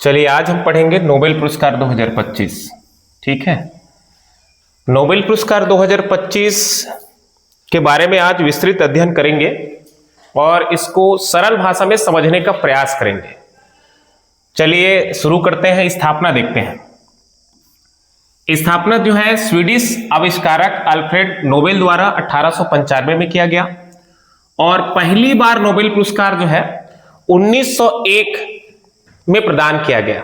चलिए आज हम पढ़ेंगे नोबेल पुरस्कार 2025। ठीक है, नोबेल पुरस्कार 2025 के बारे में आज विस्तृत अध्ययन करेंगे और इसको सरल भाषा में समझने का प्रयास करेंगे। चलिए शुरू करते हैं। स्थापना देखते हैं। स्थापना जो है स्वीडिश आविष्कारक अल्फ्रेड नोबेल द्वारा 1895 में किया गया और पहली बार नोबेल पुरस्कार जो है 1901 में प्रदान किया गया।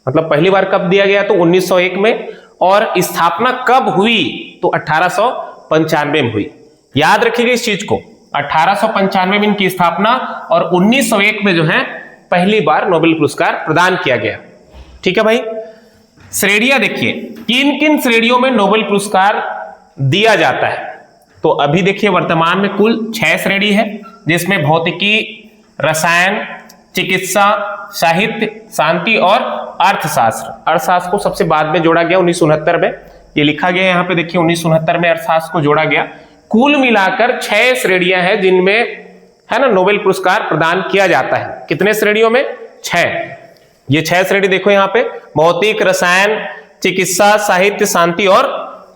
मतलब पहली बार कब दिया गया? तो 1901 में। और स्थापना कब हुई? तो 1895 में हुई। याद रखिएगा इस चीज को, 1895 में इनकी स्थापना और 1901 में जो है पहली बार नोबेल पुरस्कार प्रदान किया गया। ठीक है भाई। श्रेणियां देखिए, किन किन श्रेणियों में नोबेल पुरस्कार दिया जाता है। तो अभी देखिए वर्तमान में कुल 6 श्रेणी है, जिसमें भौतिकी, रसायन, चिकित्सा, साहित्य, शांति और अर्थशास्त्र। अर्थशास्त्र को सबसे बाद में जोड़ा गया 1969 में। ये लिखा गया यहाँ पे देखिए 1969 में अर्थशास्त्र को जोड़ा गया। कुल मिलाकर 6 श्रेणियां हैं जिनमें है ना नोबेल पुरस्कार प्रदान किया जाता है। कितने श्रेणियों में? 6। ये 6 श्रेणी देखो यहाँ पे, भौतिक, रसायन, चिकित्सा, साहित्य, शांति और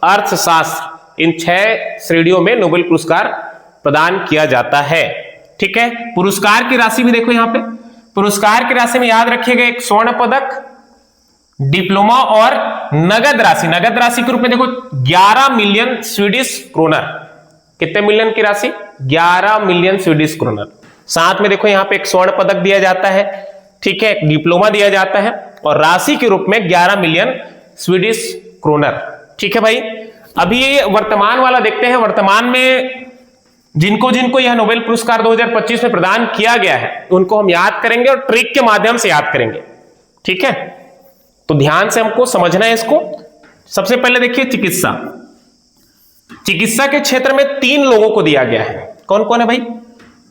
अर्थशास्त्र। इन 6 श्रेणियों में नोबेल पुरस्कार प्रदान किया जाता है। ठीक है। पुरस्कार की राशि भी देखो यहाँ पे। पुरस्कार की राशि में याद रखिएगा एक स्वर्ण पदक, डिप्लोमा और नगद राशि। नगद राशि के रूप में देखो 11 मिलियन स्वीडिश क्रोनर। कितने मिलियन की राशि? 11 मिलियन स्वीडिश क्रोनर। साथ में देखो यहाँ पे एक स्वर्ण पदक दिया जाता है, ठीक है, डिप्लोमा दिया जाता है और राशि के रूप में 11 मिलियन स्वीडिश क्रोनर। ठीक है भाई। अभी ये वर्तमान वाला देखते हैं। वर्तमान में जिनको जिनको यह नोबेल पुरस्कार 2025 में प्रदान किया गया है उनको हम याद करेंगे और ट्रिक के माध्यम से याद करेंगे। ठीक है, तो ध्यान से हमको समझना है इसको। सबसे पहले देखिए चिकित्सा। चिकित्सा के क्षेत्र में 3 लोगों को दिया गया है। कौन कौन है भाई?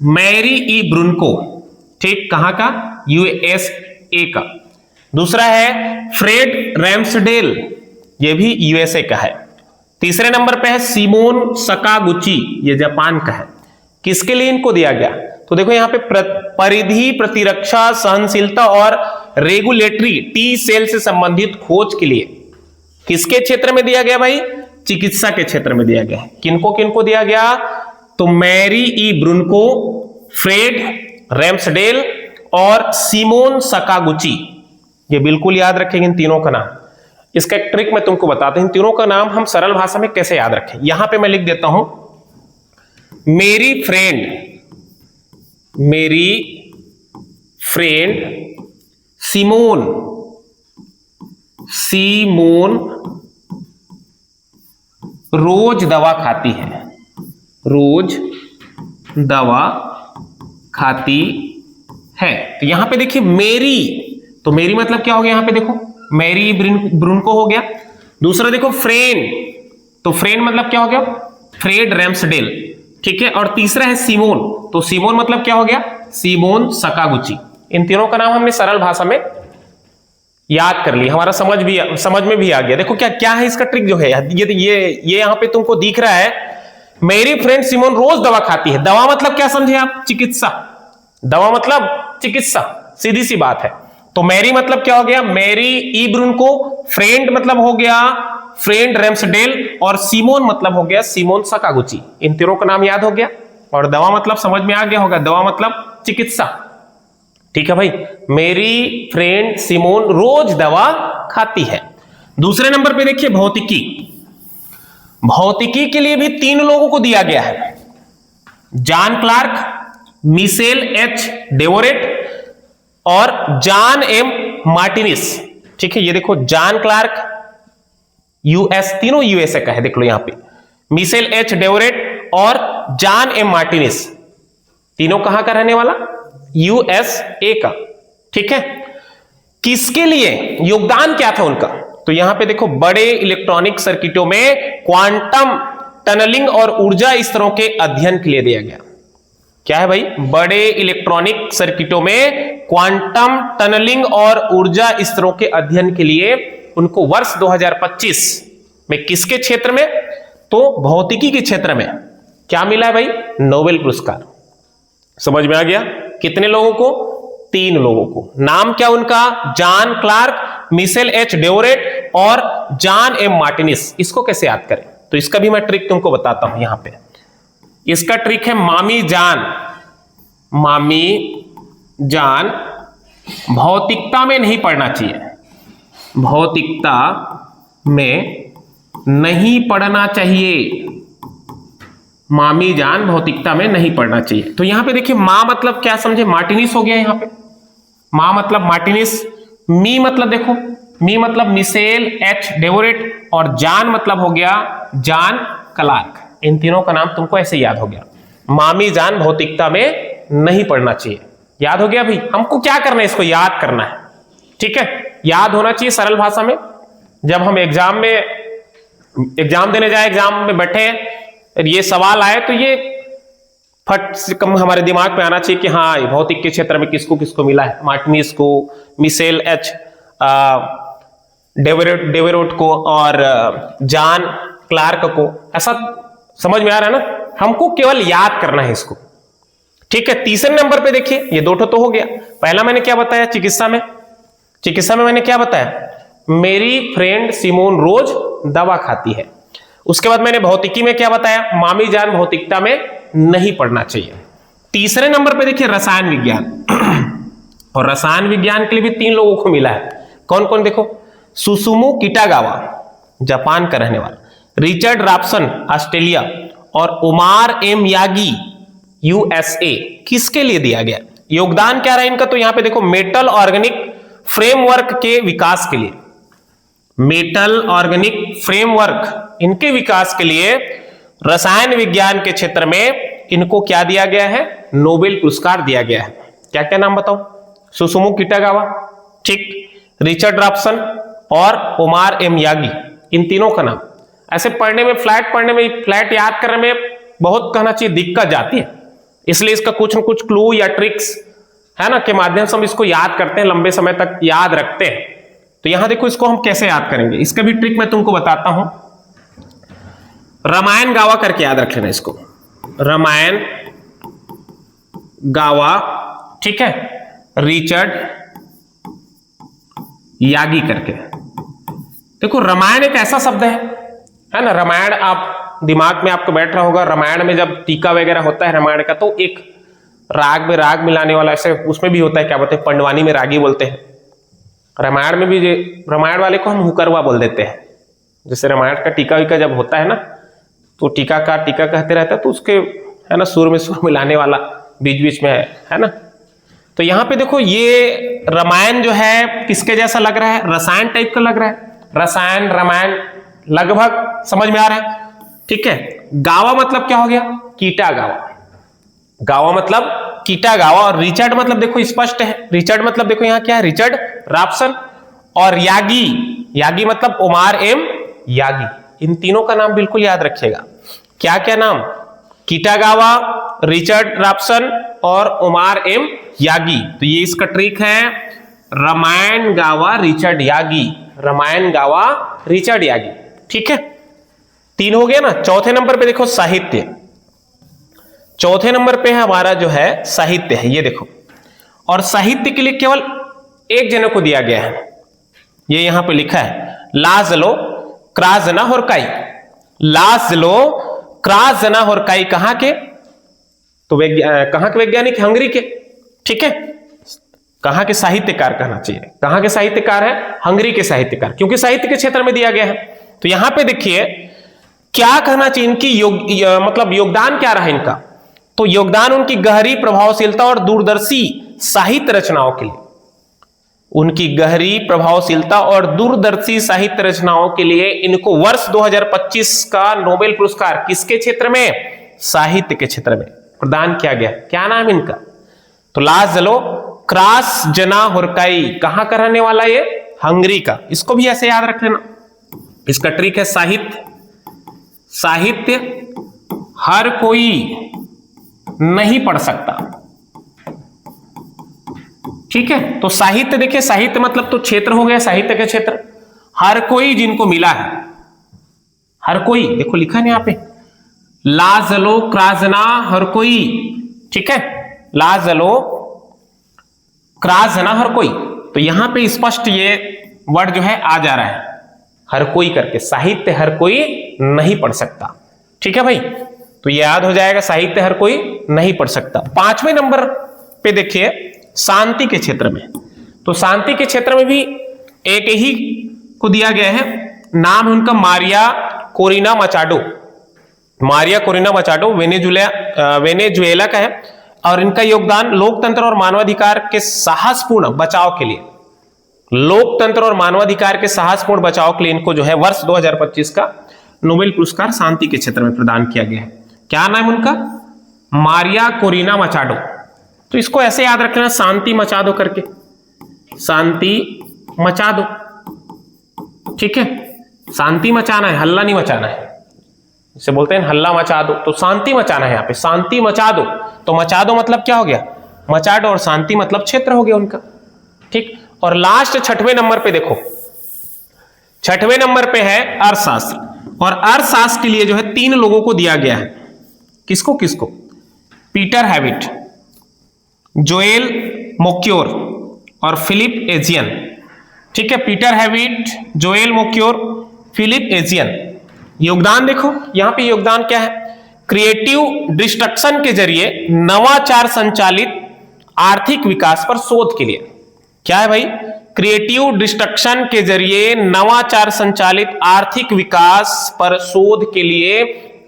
मैरी ई ब्रुनको, ठीक, कहां का? यूएसए का। दूसरा है फ्रेड रैम्सडेल, यह भी यूएसए का है। तीसरे नंबर पे है सिमोन सकागुची, ये जापान का है। किसके लिए इनको दिया गया? तो देखो यहाँ पे परिधि, प्रतिरक्षा, सहनशीलता और रेगुलेटरी टी सेल से संबंधित खोज के लिए किसके क्षेत्र में दिया गया भाई? चिकित्सा के क्षेत्र में दिया गया है। किनको किनको दिया गया? तो मैरी ई ब्रुनको, फ्रेड रैम्सडेल और सिमोन सकागुची। ये बिल्कुल याद रखेंगे इन तीनों का नाम। इसका एक ट्रिक मैं तुमको बताता हूं, इन तीनों का नाम हम सरल भाषा में कैसे याद रखें। यहां पे मैं लिख देता हूं मेरी फ्रेंड सिमोन रोज दवा खाती है। रोज दवा खाती है। तो यहां पे देखिए मेरी, तो मेरी मतलब क्या हो गया? यहां पे देखो मैरी ब्रुनको हो गया। दूसरा देखो फ्रेंड, तो फ्रेंड मतलब क्या हो गया? Fred Ramsdale. ठीक है। और तीसरा है सिमोन, तो सिमोन मतलब क्या हो गया? सिमोन सकागुची। इन तीनों का नाम हमने सरल भाषा में याद कर लिया, हमारा समझ में भी आ गया। देखो क्या क्या है इसका ट्रिक जो है, ये यहां पे तुमको दिख रहा है। मेरी फ्रेंड सिमोन रोज दवा खाती है। दवा मतलब क्या समझे आप? चिकित्सा। दवा मतलब चिकित्सा, सीधी सी बात है। तो मैरी मतलब क्या हो गया? मैरी ई ब्रुनको। फ्रेंड मतलब हो गया फ्रेंड रैम्सडेल और सिमोन मतलब हो गया सिमोन सकागुची। इन तीनों का नाम याद हो गया और दवा मतलब समझ में आ गया होगा। दवा मतलब चिकित्सा। ठीक है भाई। मेरी फ्रेंड सिमोन रोज दवा खाती है। दूसरे नंबर पे देखिए भौतिकी। भौतिकी के लिए भी 3 लोगों को दिया गया है, जॉन क्लार्क, मिशेल एच डेवोरेट और जॉन एम मार्टिनिस। ठीक है, ये देखो जॉन क्लार्क यूएस, तीनों यूएसए का है, देख लो यहां पे। मिशेल एच डेवोरेट और जॉन एम मार्टिनिस, तीनों कहां का रहने वाला? यूएसए का। ठीक है। किसके लिए योगदान क्या था उनका? तो यहां पे देखो बड़े इलेक्ट्रॉनिक सर्किटों में क्वांटम टनलिंग और ऊर्जा स्तरों के अध्ययन के लिए दिया गया। क्या है भाई? बड़े इलेक्ट्रॉनिक सर्किटों में क्वांटम टनलिंग और ऊर्जा स्तरों के अध्ययन के लिए उनको वर्ष 2025 में किसके क्षेत्र में? तो भौतिकी के क्षेत्र में क्या मिला है भाई? नोबेल पुरस्कार। समझ में आ गया? कितने लोगों को? 3 लोगों को। नाम क्या उनका? जॉन क्लार्क, मिशेल एच डेवरेट और जॉन एम मार्टिनिस। इसको कैसे याद करें? तो इसका भी मैं ट्रिक तुमको बताता हूं यहां पे। इसका ट्रिक है मामी जान। मामी जान भौतिकता में नहीं पढ़ना चाहिए, भौतिकता में नहीं पढ़ना चाहिए। मामी जान भौतिकता में नहीं पढ़ना चाहिए। तो यहां पे देखिए मां मतलब क्या समझे? मार्टिनिस हो गया यहां पे। मां मतलब मार्टिनिस, मी मतलब देखो, मी मतलब मिशेल एच डेवरेट और जान मतलब हो गया जॉन क्लार्क। इन तीनों का नाम तुमको ऐसे याद हो गया। मामी जान भौतिकता में नहीं पढ़ना चाहिए। याद हो गया भाई? हमको क्या करना है? इसको याद करना है, ठीक है? याद होना चाहिए सरल भाषा में। जब हम एग्जाम देने जाए, एग्जाम में बैठे हैं, ये सवाल आए तो ये फट से कम हमारे दिमाग में आना चाहिए कि हाँ भौतिक के क्षेत्र में किसको किसको मिला है। मार्टिनिस को, मिशेल एच डेवेरोट को और जॉन क्लार्क को। ऐसा समझ में आ रहा है ना? हमको केवल याद करना है इसको, ठीक है? तीसरे नंबर पे देखिए, ये 2 तो हो गया। पहला मैंने क्या बताया? चिकित्सा में मैंने क्या बताया? मेरी फ्रेंड सिमोन रोज दवा खाती है। उसके बाद मैंने भौतिकी में क्या बताया? मामी जान भौतिकता में नहीं पढ़ना चाहिए। तीसरे नंबर पे देखिए रसायन विज्ञान। और रसायन विज्ञान के लिए भी 3 लोगों को मिला है। कौन कौन? देखो, सुसुमु किटागावा जापान का रहने वाला, रिचर्ड रॉबसन ऑस्ट्रेलिया और उमार एम यागी यूएसए। किसके लिए दिया गया? योगदान क्या रहा इनका? तो यहां पे देखो, मेटल ऑर्गेनिक फ्रेमवर्क के विकास के लिए, मेटल ऑर्गेनिक फ्रेमवर्क इनके विकास के लिए रसायन विज्ञान के क्षेत्र में इनको क्या दिया गया है? नोबेल पुरस्कार दिया गया है। क्या क्या नाम बताओ? सुसुमु किटागावा, ठीक, रिचर्ड रॉबसन और उमार एम यागी। इन तीनों का नाम ऐसे पढ़ने में, फ्लैट याद करने में बहुत कहना चाहिए दिक्कत जाती है। इसलिए इसका कुछ न कुछ क्लू या ट्रिक्स है ना के माध्यम से हम इसको याद करते हैं, लंबे समय तक याद रखते हैं। तो यहां देखो, इसको हम कैसे याद करेंगे, इसका भी ट्रिक मैं तुमको बताता हूं। रामायण गावा करके याद रख लेना इसको, रामायण गावा, ठीक है, रिचर्ड यागी करके। देखो रामायण एक ऐसा शब्द है ना? रामायण आप दिमाग में आपको बैठ रहा होगा, रामायण में जब टीका वगैरह होता है रामायण का, तो एक राग में राग मिलाने वाला, ऐसे उसमें भी होता है, क्या बोलते हैं, पंडवानी में रागी बोलते हैं। रामायण में भी रामायण वाले को हम हुकरवा बोल देते हैं। जैसे रामायण का टीका वीका जब होता है ना, तो टीका कहते रहता है, तो उसके है ना सुर में सुर मिलाने वाला बीच बीच में है ना। तो यहाँ पे देखो, ये रामायण जो है किसके जैसा लग रहा है? रसायन टाइप का लग रहा है। रसायन रामायण लगभग समझ में आ रहा है, ठीक है। गावा मतलब क्या हो गया? कीटा गावा। गावा मतलब कीटा गावा। और रिचर्ड मतलब देखो स्पष्ट है, रिचर्ड मतलब देखो यहाँ क्या है? Richard Robson. और यागी मतलब उमार एम यागी। इन तीनों का नाम बिल्कुल याद रखिएगा। क्या क्या नाम? कीटागावा, रिचर्ड रॉबसन और उमार एम यागी। तो ये इसका ट्रिक है, रामायण गावा रिचर्ड यागी, रामायण गावा रिचर्ड यागी, ठीक है। 3 हो गया ना। चौथे नंबर पे देखो साहित्य। चौथे नंबर पे है हमारा जो है साहित्य है, ये देखो। और साहित्य के लिए केवल एक जने को दिया गया है, ये यहां पे लिखा है, लाज़लो क्राजना होरकाई। लाज़लो क्राजना होरकाई कहां के? तो कहां के वैज्ञानिक? हंगरी के, ठीक है। कहां के साहित्यकार कहना चाहिए, कहां के साहित्यकार है? हंगरी के साहित्यकार, क्योंकि साहित्य के क्षेत्र में दिया गया है। तो यहां पे देखिए क्या कहना चाहिए, इनकी मतलब योगदान क्या रहा इनका? तो योगदान उनकी गहरी प्रभावशीलता और दूरदर्शी साहित्य रचनाओं के लिए, उनकी गहरी प्रभावशीलता और दूरदर्शी साहित्य रचनाओं के लिए इनको वर्ष 2025 का नोबेल पुरस्कार किसके क्षेत्र में? साहित्य के क्षेत्र में प्रदान किया गया। क्या नाम इनका? तो लाज़लो क्रासजना होरकाई। कहां का रहने वाला? ये हंगरी का। इसको भी ऐसे याद रख लेना। इसका ट्रिक है साहित्य। साहित्य हर कोई नहीं पढ़ सकता, ठीक है। तो साहित्य देखिए, साहित्य मतलब तो क्षेत्र हो गया, साहित्य का क्षेत्र। हर कोई जिनको मिला है, हर कोई, देखो लिखा है यहां पे, लाज़लो क्राजना हर कोई, ठीक है। लाज़लो क्रास है ना हर कोई, तो यहां पे स्पष्ट ये वर्ड जो है आ जा रहा है, हर कोई करके। साहित्य हर कोई नहीं पढ़ सकता, ठीक है भाई, तो ये याद हो जाएगा, साहित्य हर कोई नहीं पढ़ सकता। 5वें नंबर पे देखिए शांति के क्षेत्र में, तो शांति के क्षेत्र में भी एक ही को दिया गया है, नाम है उनका Maria Corina Machado. Maria Corina Machado Venezuela का है, और इनका योगदान लोकतंत्र और मानवाधिकार के साहसपूर्ण बचाव के लिए, लोकतंत्र और मानवाधिकार के साहसपूर्ण बचाव के लिए इनको जो है वर्ष 2025 का नोबेल पुरस्कार शांति के क्षेत्र में प्रदान किया गया है। क्या नाम है उनका? Maria Corina Machado. तो इसको ऐसे याद रखना, शांति मचा दो करके, शांति मचा दो, ठीक है, शांति मचाना है, हल्ला नहीं मचाना है, इसे बोलते हैं हल्ला मचा दो, तो शांति मचाना है यहाँ पे, शांति मचा दो। तो मचा दो मतलब क्या हो गया? मचा दो, और शांति मतलब क्षेत्र हो गया उनका, ठीक। और लास्ट 6वें नंबर पे देखो, 6वें नंबर पे है अर्थशास्त्र, और अर्थशास्त्र के लिए जो है 3 लोगों को दिया गया है। किसको किसको? पीटर हैविट, जोएल मोक्योर और फिलिप एजियन, ठीक है। Peter Howitt, Joel Mokyr, Philippe Aghion. योगदान देखो यहां पे, योगदान क्या है? क्रिएटिव डिस्ट्रक्शन के जरिए नवाचार संचालित आर्थिक विकास पर शोध के लिए। क्या है भाई? क्रिएटिव डिस्ट्रक्शन के जरिए नवाचार संचालित आर्थिक विकास पर शोध के लिए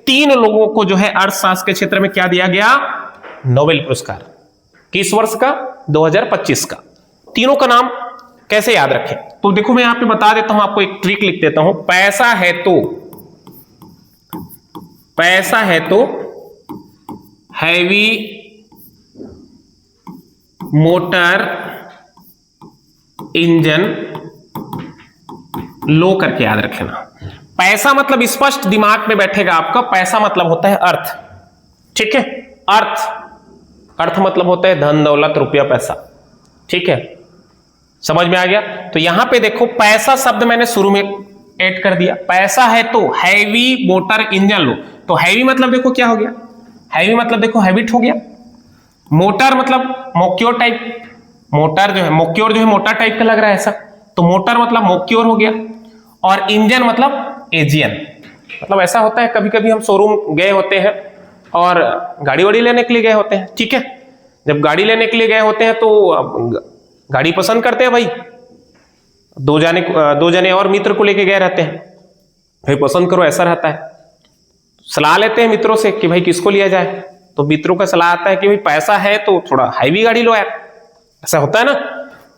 3 लोगों को जो है अर्थशास्त्र के क्षेत्र में क्या दिया गया? नोबेल पुरस्कार। किस वर्ष का? 2025 का। तीनों का नाम कैसे याद रखें? तो देखो मैं यहां पे बता देता हूं, आपको एक ट्रिक लिख देता हूं। पैसा है तो हैवी मोटर इंजन लो करके याद रखना। पैसा मतलब स्पष्ट दिमाग में बैठेगा आपका, पैसा मतलब होता है अर्थ, ठीक है। अर्थ मतलब होता है धन दौलत रुपया पैसा, ठीक है, समझ में आ गया। तो यहां पे देखो पैसा शब्द मैंने शुरू में ऐड कर दिया। पैसा है तो हैवी मोटर इंजन लो, तो हैवी मतलब देखो क्या हो गया? हैवी मतलब देखो हैबिट हो गया। मोटर मतलब मोक्योर टाइप, मोटर जो है मोक्योर जो है मोटा टाइप का लग रहा है ऐसा, तो मोटर मतलब मोक्योर हो गया। और इंजन मतलब एजियन, मतलब ऐसा होता है कभी कभी हम शोरूम गए होते हैं और गाड़ी वाड़ी लेने के लिए गए होते हैं, ठीक है। जब गाड़ी लेने के लिए गए होते हैं तो गाड़ी पसंद करते हैं भाई, दो जने और मित्र को लेके गए रहते हैं, भाई पसंद करो, ऐसा रहता है। सलाह लेते हैं मित्रों से कि भाई किसको लिया जाए, तो मित्रों का सलाह आता है कि भाई पैसा है तो थोड़ा हैवी गाड़ी लो यार, ऐसा होता है ना।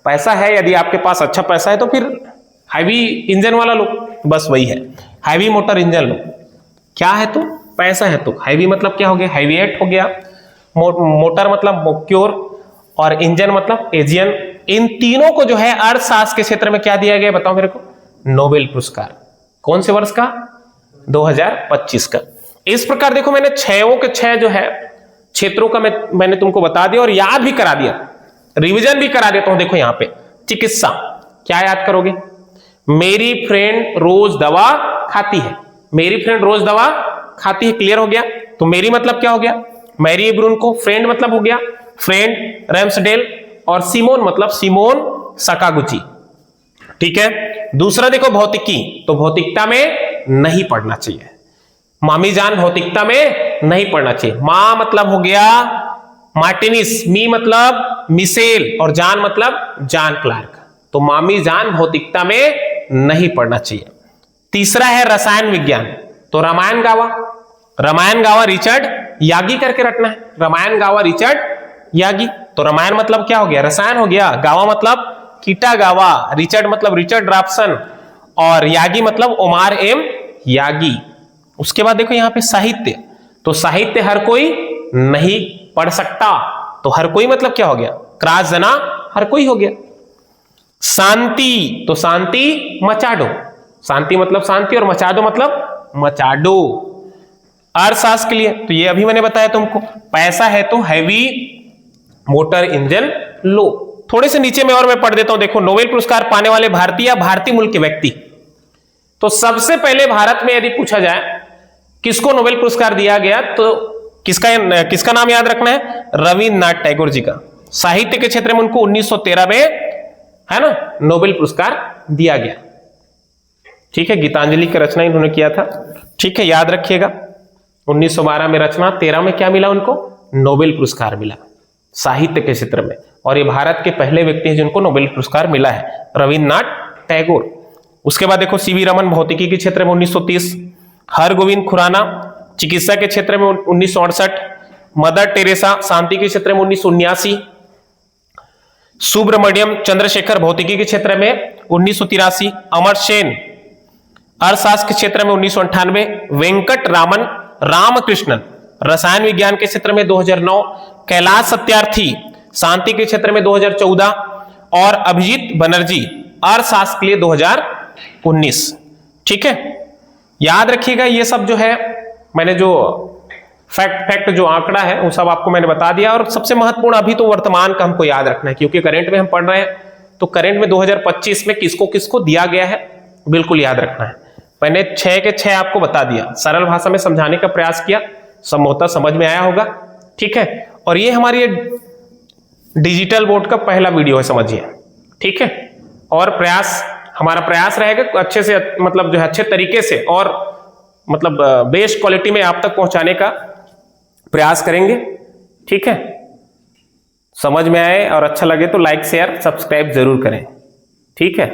पैसा है, यदि आपके पास अच्छा पैसा है तो फिर हैवी इंजन वाला लो, बस वही है, हैवी मोटर इंजन लो। क्या है? तो पैसा है तो हैवी मतलब क्या हो गया? हैवीएट हो गया। मोटर मतलब मोक्योर, और इंजन मतलब एजियन। इन तीनों को जो है अर्थशास्त्र के क्षेत्र में क्या दिया गया बताओ मेरे को? नोबेल पुरस्कार। कौन से वर्ष का? 2025 का। इस प्रकार देखो मैंने 6 के 6 जो है क्षेत्रों का मैंने तुमको बता दिया और याद भी करा दिया, रिवीजन भी करा देता हूं। देखो यहां पे चिकित्सा, क्या याद करोगे? मेरी फ्रेंड रोज दवा खाती है, मेरी फ्रेंड रोज दवा खाती है, क्लियर हो गया। तो मेरी मतलब क्या हो गया? मैरी ब्रूनको। फ्रेंड मतलब हो गया फ्रेंड रैम्सडेल, और सिमोन मतलब सिमोन सकागुची, ठीक है। दूसरा देखो भौतिकी, तो भौतिकता में नहीं पढ़ना चाहिए, मामी जान भौतिकता में नहीं पढ़ना चाहिए। मां मतलब हो गया मार्टिनिस, मी मतलब मिसेल, और जान मतलब जान क्लार्क, तो मामी जान भौतिकता में नहीं पढ़ना चाहिए। तीसरा है रसायन विज्ञान, तो रामायण गावा रिचर्ड यागी करके रखना है, रामायण गावा रिचर्ड यागी। तो रामायण मतलब क्या हो गया? रसायन हो गया। गावा मतलब कीटा गावा, रिचर्ड मतलब रिचर्ड ड्राफ्सन, और यागी मतलब ओमार एम यागी। उसके बाद देखो यहां पे साहित्य, तो साहित्य हर कोई नहीं पढ़ सकता, तो हर कोई मतलब क्या हो गया? क्रास जना हर कोई हो गया। शांति, तो शांति मचा दो, शांति मतलब शांति, और मचा दो मतलब मचा दो। अर्थशास्त्र के लिए तो ये अभी मैंने बताया तुमको, पैसा है तो हैवी मोटर इंजन लो। थोड़े से नीचे में और मैं पढ़ देता हूं, देखो नोबेल पुरस्कार पाने वाले भारतीय मूल के व्यक्ति। तो सबसे पहले भारत में यदि पूछा जाए किसको नोबेल पुरस्कार दिया गया, तो किसका नाम याद रखना है? रविन्द्रनाथ टैगोर जी का। साहित्य के क्षेत्र में उनको 1913 में, है ना, नोबेल पुरस्कार दिया गया। ठीक है, गीतांजलि की रचना इन्होंने किया था। ठीक है, याद रखिएगा, 1912 में रचना, 13 में क्या मिला उनको, नोबेल पुरस्कार मिला साहित्य के क्षेत्र में। और ये भारत के पहले व्यक्ति हैं जिनको नोबेल पुरस्कार मिला है, रविन्द्रनाथ टैगोर। उसके बाद देखो सीवी रमन भौतिकी के क्षेत्र में 1930, हरगोविंद खुराना चिकित्सा के क्षेत्र में 1968, मदर टेरेसा शांति के क्षेत्र में 1979, सुब्रमण्यम चंद्रशेखर भौतिकी के क्षेत्र में 1983, अमर सेन अर्थशास्त्र के क्षेत्र में 1998, वेंकट रामन रामकृष्णन रसायन विज्ञान के क्षेत्र में 2009, कैलाश सत्यार्थी शांति के क्षेत्र में 2014 और अभिजीत बनर्जी अर्थशास्त्र के लिए 2019। ठीक है, याद रखिएगा ये सब जो है मैंने जो फैक्ट जो आंकड़ा है वो सब आपको मैंने बता दिया। और सबसे महत्वपूर्ण अभी तो वर्तमान का हमको याद रखना है, क्योंकि करंट में हम पढ़ रहे हैं, तो करंट में 2025 में किसको किसको दिया गया है बिल्कुल याद रखना है। मैंने 6 के 6 आपको बता दिया, सरल भाषा में समझाने का प्रयास किया, संभवतः समझ में आया होगा। ठीक है, और ये हमारी डिजिटल बोर्ड का पहला वीडियो है, समझिए। ठीक है, और हमारा प्रयास रहेगा अच्छे से, मतलब जो है अच्छे तरीके से और मतलब बेस्ट क्वालिटी में आप तक पहुंचाने का प्रयास करेंगे। ठीक है, समझ में आए और अच्छा लगे तो लाइक शेयर सब्सक्राइब जरूर करें। ठीक है।